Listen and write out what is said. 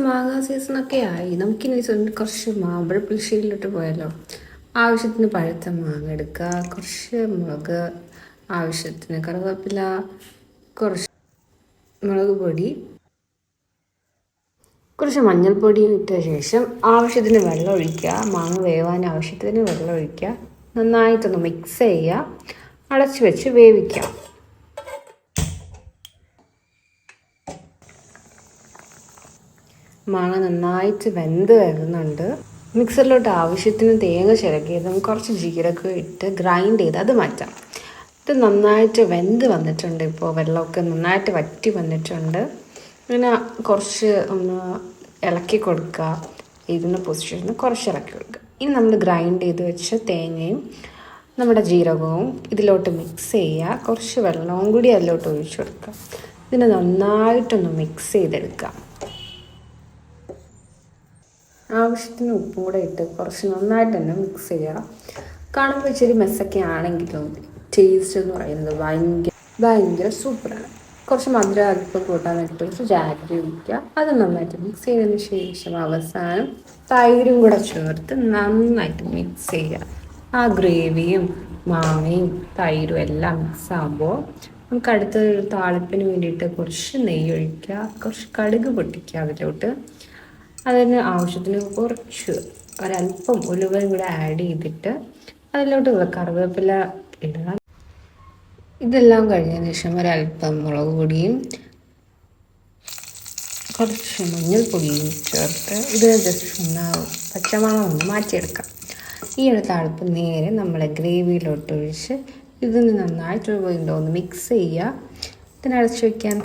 മാങ്ങ സീസണൊക്കെ ആയി. നമുക്കിനി കുറച്ച് മാമ്പഴ പുളിശ്ശേരിയിലോട്ട് പോയാലോ. ആവശ്യത്തിന് പഴുത്ത മാങ്ങ എടുക്കുക, കുറച്ച് മുളക്, ആവശ്യത്തിന് കറിവേപ്പില, കുറച്ച് മുളക് പൊടി, കുറച്ച് മഞ്ഞൾപ്പൊടിയും ഇട്ട ശേഷം ആവശ്യത്തിന് വെള്ളം ഒഴിക്കുക. മാങ്ങ വേവാൻ ആവശ്യത്തിന് വെള്ളം ഒഴിക്കുക. നന്നായിട്ടൊന്ന് മിക്സ് ചെയ്യുക. അടച്ചു വെച്ച് വേവിക്കുക. മാങ്ങ നന്നായിട്ട് വെന്ത് വരുന്നുണ്ട്. മിക്സറിലോട്ട് ആവശ്യത്തിന് തേങ്ങ ചിരകിയതും കുറച്ച് ജീരകം ഇട്ട് ഗ്രൈൻഡ് ചെയ്ത് അത് മാറ്റാം. ഇത് നന്നായിട്ട് വെന്ത് വന്നിട്ടുണ്ട്. ഇപ്പോൾ വെള്ളമൊക്കെ നന്നായിട്ട് വറ്റി വന്നിട്ടുണ്ട്. പിന്നെ കുറച്ച് ഒന്ന് ഇളക്കി കൊടുക്കുക. ഇതിന് പൊസിഷനിൽ കുറച്ച് ഇളക്കി കൊടുക്കുക. ഇനി നമ്മൾ ഗ്രൈൻഡ് ചെയ്ത് വെച്ച തേങ്ങയും നമ്മുടെ ജീരകവും ഇതിലോട്ട് മിക്സ് ചെയ്യുക. കുറച്ച് വെള്ളവും കൂടി അതിലോട്ട് ഒഴിച്ചു കൊടുക്കുക. ഇതിനെ നന്നായിട്ടൊന്ന് മിക്സ് ചെയ്തെടുക്കുക. ആവശ്യത്തിന് ഉപ്പും കൂടെ ഇട്ട് കുറച്ച് നന്നായിട്ട് തന്നെ മിക്സ് ചെയ്യുക. കാണുമ്പോൾ ഇച്ചിരി മെസ്സൊക്കെ ആണെങ്കിലും ടേസ്റ്റ് എന്ന് പറയുന്നത് ഭയങ്കര സൂപ്പറാണ്. കുറച്ച് മധുരം അല്പം കൂട്ടാനായിട്ട് കുറച്ച് ജാഗ്രി ഒഴിക്കുക. അത് നന്നായിട്ട് മിക്സ് ചെയ്തതിന് ശേഷം അവസാനം തൈരും കൂടെ ചേർത്ത് നന്നായിട്ട് മിക്സ് ചെയ്യുക. ആ ഗ്രേവിയും മാങ്ങയും തൈരും എല്ലാം മിക്സ് ആകുമ്പോൾ നമുക്ക് അടുത്തൊരു താളിപ്പിന് വേണ്ടിയിട്ട് കുറച്ച് നെയ്യ് ഒഴിക്കുക. കുറച്ച് കടുക് പൊട്ടിക്കുക അതിലോട്ട്. അതിന് ആവശ്യത്തിന് കുറച്ച് ഒരല്പം ഉലുവയും കൂടെ ആഡ് ചെയ്തിട്ട് അതിലോട്ട് കറിവേപ്പില ഇടുക. ഇതെല്ലാം കഴിഞ്ഞതിന് ശേഷം ഒരല്പം മുളക് പൊടിയും കുറച്ച് മഞ്ഞൾപ്പൊടിയും ചേർത്ത് ഇത് ജസ്റ്റ് ഒന്ന് പച്ചമണം ഒന്ന് മാറ്റിയെടുക്കാം. ഈ ഒരു താളിപ്പ് നേരെ നമ്മളെ ഗ്രേവിയിലോട്ട് ഒഴിച്ച് ഇതിന് നന്നായിട്ട് ഒന്ന് മിക്സ് ചെയ്യുക. ഇതിനടച്ച് വയ്ക്കാൻ